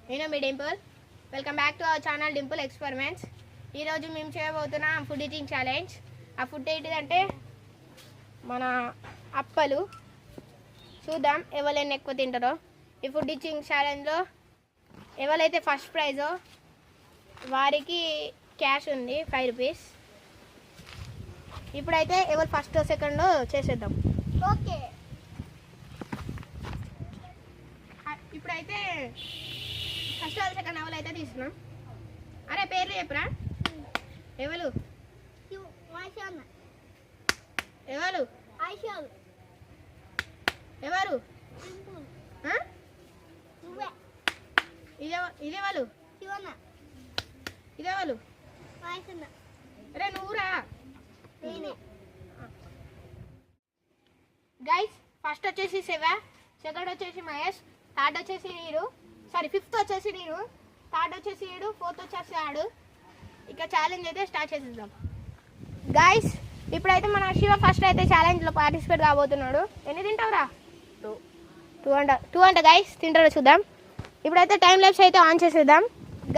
నేను మీ Dimple. Welcome back to our channel Dimple experiments. ఈరోజు మేము చేయబోతున్నాం ఫుడ్ ఈటింగ్ ఛాలెంజ్. ఆ ఫుడ్ ఏంటిదంటే మన అప్పలు. చూద్దాం ఎవరైనా ఎక్కువ తింటారో. ఈ ఫుడ్ ఈటింగ్ ఛాలెంజ్లో ఎవరైతే ఫస్ట్ ప్రైజో వారికి క్యాష్ ఉంది 5 రూపీస్. ఇప్పుడైతే ఎవరు ఫస్ట్ సెకండ్ చేసేద్దాం. ఓకే, ఇప్పుడైతే ఫస్ట్ సెకండ్ ఎవరైతే తీసుకున్నాం. అరే పేర్లు చెప్పురా. ఎవరు ఎవరు ఎవరు ఇదేవాళ్ళు ఇదేవాళ్ళు అరే నువ్వురా. గైస్ ఫస్ట్ వచ్చేసి శివ, సెకండ్ వచ్చేసి మహేష్, థర్డ్ వచ్చేసి నీరు, సారీ ఫిఫ్త్ వచ్చేసి నీరు, థర్డ్ వచ్చేసి ఏడు, ఫోర్త్ వచ్చేసి ఆడు. ఇక ఛాలెంజ్ అయితే స్టార్ట్ చేసేద్దాం. గైస్ ఇప్పుడైతే మన శివ ఫస్ట్ అయితే ఛాలెంజ్లో పార్టిసిపేట్ కాబోతున్నాడు. ఎన్ని తింటావురా? 2 అంట గైస్. తింటారో చూద్దాం. ఇప్పుడైతే టైం ల్యాప్స్ అయితే ఆన్ చేసేద్దాం.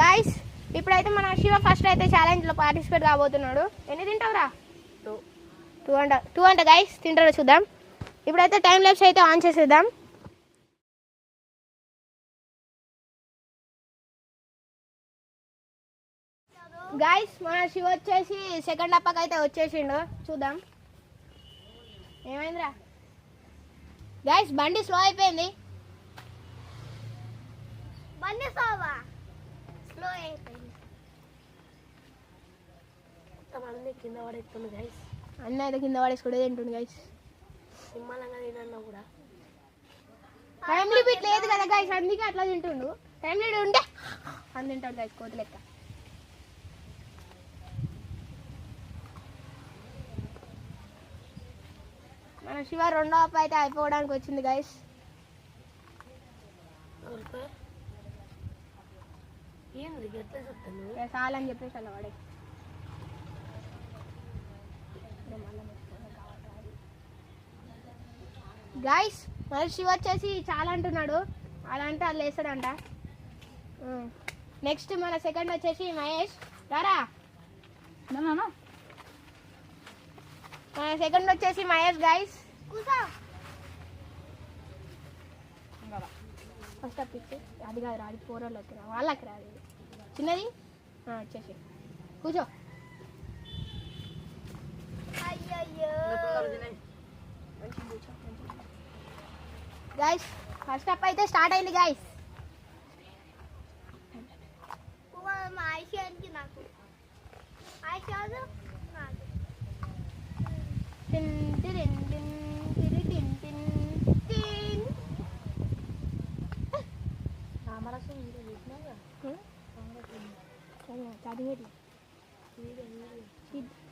గైస్ ఇప్పుడైతే మన శివ ఫస్ట్ అయితే ఛాలెంజ్లో పార్టిసిపేట్ కాబోతున్నాడు. ఎన్ని తింటావురా? 2 అంట గైస్. తింటారో చూద్దాం. ఇప్పుడైతే టైం ల్యాప్స్ అయితే ఆన్ చేసేద్దాం. గైస్ మన శివ వచ్చేసి సెకండ్ అప్పకి అయితే వచ్చేసిండు. చూద్దాం ఏమైందిరా. గైస్ బండి స్లో అయిపోయింది. బండి స్లో అయిపోయింది. అన్నీ కింద పడేస్తుంది గైస్. అన్నీ అయితే కింద పడేసుకుంటే తింటుంది గైస్. నిమ్మలంగా తినన్నా కూడా టైం లిమిట్ లేదు కదా గైస్, అందుకే అట్లా తింటుండు. టైం లిమిట్ ఉంటే అని తింటాడు గైస్, కోతి లెక్క. మన శివ రెండో అప్ప అయితే అయిపోవడానికి వచ్చింది గైస్. ఏంది ఎట్లా చెప్తాను చాలని చెప్పేసి అలా వాడే. గైస్ మన శివ వచ్చేసి చాలా అంటున్నాడు. అలా అంటే అది వేస్తాడంట. నెక్స్ట్ మన సెకండ్ వచ్చేసి మహేష్. రారా మన సెకండ్ వచ్చేసి మహేష్ గైస్. ఫస్ట్ అప్పిస్తే అది కాదు రాదు, పోరోళ్ళకి రా, వాళ్ళకి రాదు. చిన్నది వచ్చేసి కూర్చో. గైస్ ఫస్ట్ అప్ అయితే స్టార్ట్ అయింది గైస్.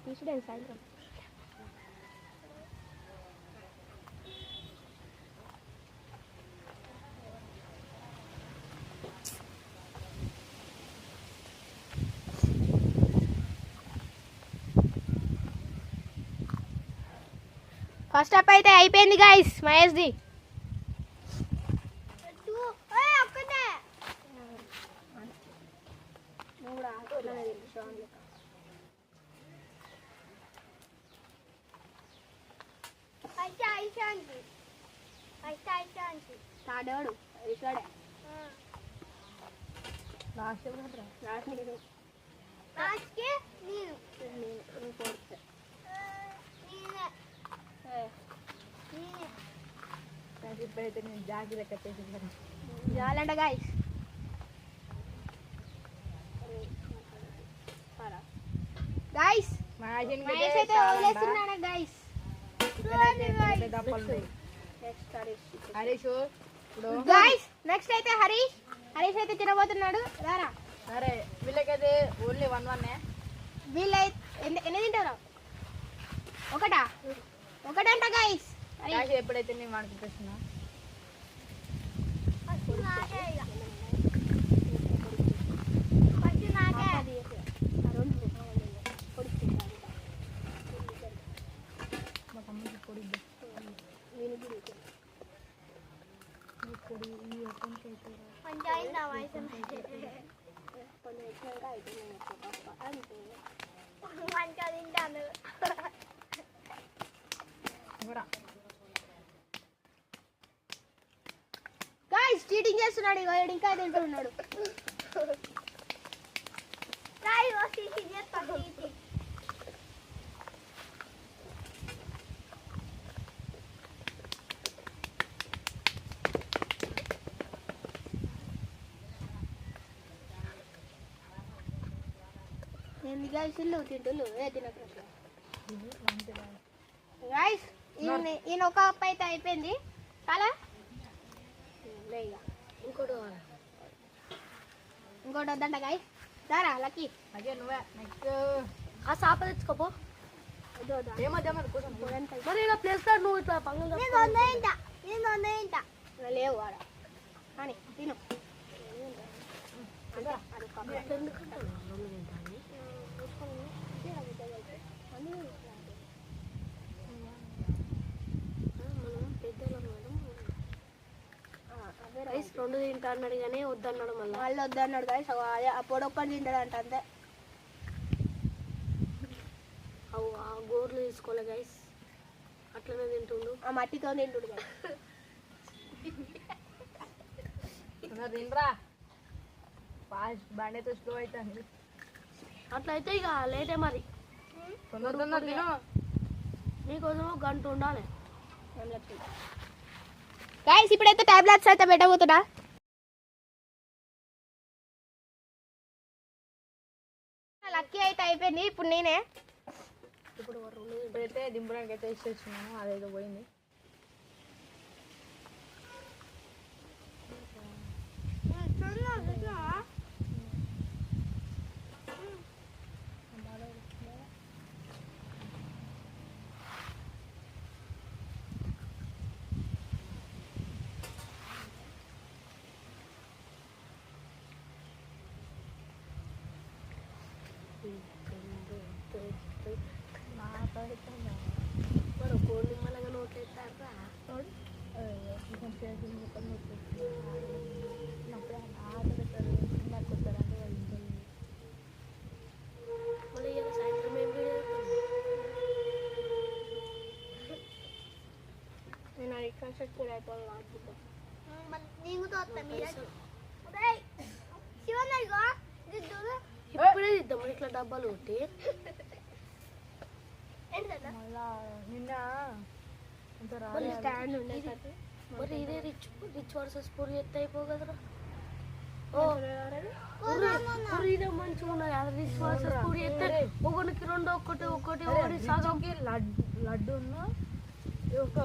తీసుడే సాయంత్రం. ఫస్ట్ అప్ అయితే అయిపోయింది గైస్ మహేష్ది. తాడేవాడు ఈశ్వడే లాస్ట్ ఇప్పుడైతే నేను జాగ్రత్త కట్టేసి చాలంట గైస్. గైస్ మహేష్ అయితే వదిలేస్తున్నాడు గైస్. హరీష్ గైస్ నెక్స్ట్ అయితే హరీష్ అయితే తినబోతున్నాడు. రారా. సరే వీళ్ళకైతే ఓన్లీ 1 వీళ్ళైతే ఎన్ని తింటారు? ఒకటంట గైస్. ఎప్పుడైతే నేను వాడుకుంటున్నా పొడి ఈ అకౌంట్ మంచిగా అయిందా వయసు మంచిగా తింటాను గాయ్స్ చీటింగ్ చేస్తున్నాడు ఇగో ఈడు ఇంకా తింటున్నాడు నేను గాయ్స్ ఇల్లు తింటులు ఏ తినట్లేదు గాయ్స్ ఈయన ఒక అప్ప అయితే అయిపోయింది చాలా ఇంకోటి వద్దంట గాయ్ దారా లక్కీ అదే నువ్వే నెక్స్ట్ ఆ సాప తెచ్చుకోపో మరి ఇలా ప్లేస్ కార్డ్ నువ్వు ఇట్లా పంగ లేవు వాడ అని తిను రైస్ రెండు తింటా అన్నాడు కానీ వద్దన్నాడు మళ్ళీ వాళ్ళు వద్దన్నాడు గాయస్ అదే ఆ పొడొక్కని తింటాడంట అంతే అవు ఆ గోర్లు తీసుకోలే గైస్ అట్లనే తింటుండు ఆ మట్టితో తింటుడు గాయస్ తినరా ఫాస్ట్ బండి అయితే స్లో అవుతుంది అట్లయితే ఇక లేటే మరి తొందర తిను నీకోసం ఒక గంట ఉండాలి గాయస్ ఇప్పుడైతే టాబ్లెట్స్ అయితే పెట్టబోతున్నా లక్కీ అయితే అయిపోయింది ఇప్పుడు నేనే ఇప్పుడైతే దింపడానికి అయితే ఇచ్చేస్తున్నాను అదేదో పోయింది మరి కోడి నిమ్మలంగా నోట్లు ఎత్తారా మళ్ళీ ఇవాళ సాయంత్రం ఏం వీడియో నేను అది కన్స్ట్రక్ట్ కూడా అయిపోవాలి ఇప్పుడే ఇద్దాం ఇట్లా డబ్బాలు కొట్టి మళ్ళా నిన్న ఇంత మళ్ళీ స్టాండ్ ఉండేసరికి మరి ఇదే రిచ్ వర్సెస్ పూరి ఎత్తే అయిపో కదరా పూరి ఇదే మంచిగా ఉన్నది అది రిచ్ వర్సెస్ పూరి ఎత్తే ఒకరికి రెండు ఒకటి ఒకటి సగం లడ్డు ఉన్న ఒక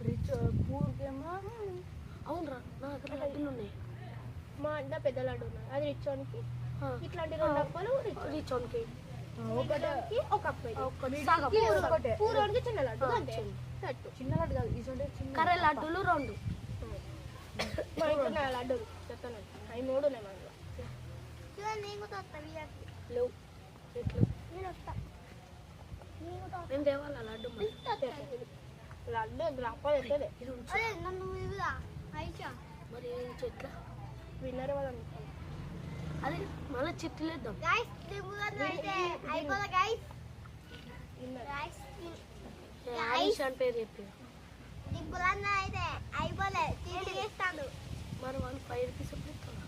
రిచ్ పూర్కేమో అవునరా నా దగ్గర లడ్డులు ఉన్నాయి మా అంటే పెద్ద లడ్డు ఉన్నది అది రిచోన్కి ఇట్లాంటి రెండు అప్పలు రిచ్ వన్కి ఒకటి ఒక అప్ప ఒకటి పూరోనికి చిన్న లడ్డు అంతే తట్టు చిన్న లడ్డు కాదు ఇటువంటి చిన్న కర్రీ లడ్డులు రెండు మా ఇంట్లో నా లడ్డూలు చెప్తాను అవి మూడు ఉన్నాయి మా ఇంట్లో లేవు ఎట్లు నేను వస్తా నేను తేవాలా లడ్డు మరి లడ్డు గ్రాపాలు ఎత్తలే ఇది ఉంచు. మరి ఏం చెట్ల విన్నర్ వాళ్ళని అది మళ్ళీ చిట్లు వేద్దాం ఆయుష్ అని పేరు చెప్పి మరి వాళ్ళు 5 రూపీస్ ఎప్పుడు ఇస్తారా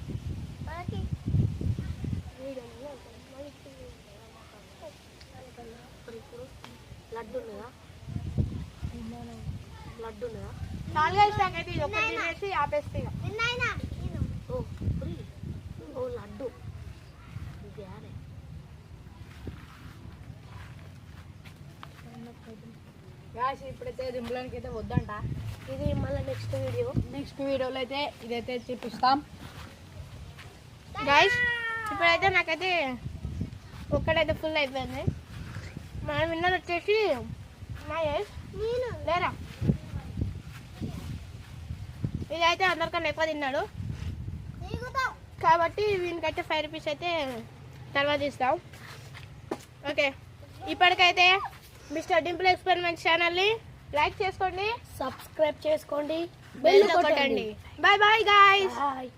మరి ఇప్పుడు లడ్డు ఉన్నదా లడ్డు ఉన్నదా నాలుగు అయితే ఇది ఒకటి తినేసి ఆపేస్తే ఓ పురి ఓ లడ్డు ఇది యాడే గ్యాస్ ఇప్పుడైతే దింపడానికి అయితే వద్దంట ఇది మళ్ళీ నెక్స్ట్ వీడియోలో అయితే ఇదైతే చూపిస్తాం గైస్ ఇప్పుడైతే నాకైతే ఒక్కడైతే ఫుల్ అయిపోయింది మన విన్నర్ వచ్చేసి మహేష్ లేరా ఇదైతే అందరికన్నా ఎక్కువ తిన్నాడు కాబట్టి వీనికైతే 5 రూపీస్ అయితే తర్వాత ఇస్తాం ఓకే ఇప్పటికైతే మిస్టర్ డింపుల్ ఎక్స్పెరిమెంట్ ఛానల్ని లైక్ చేసుకోండి, సబ్స్క్రైబ్ చేసుకోండి, బెల్ కొట్టండి. Bye bye guys. బాయ్.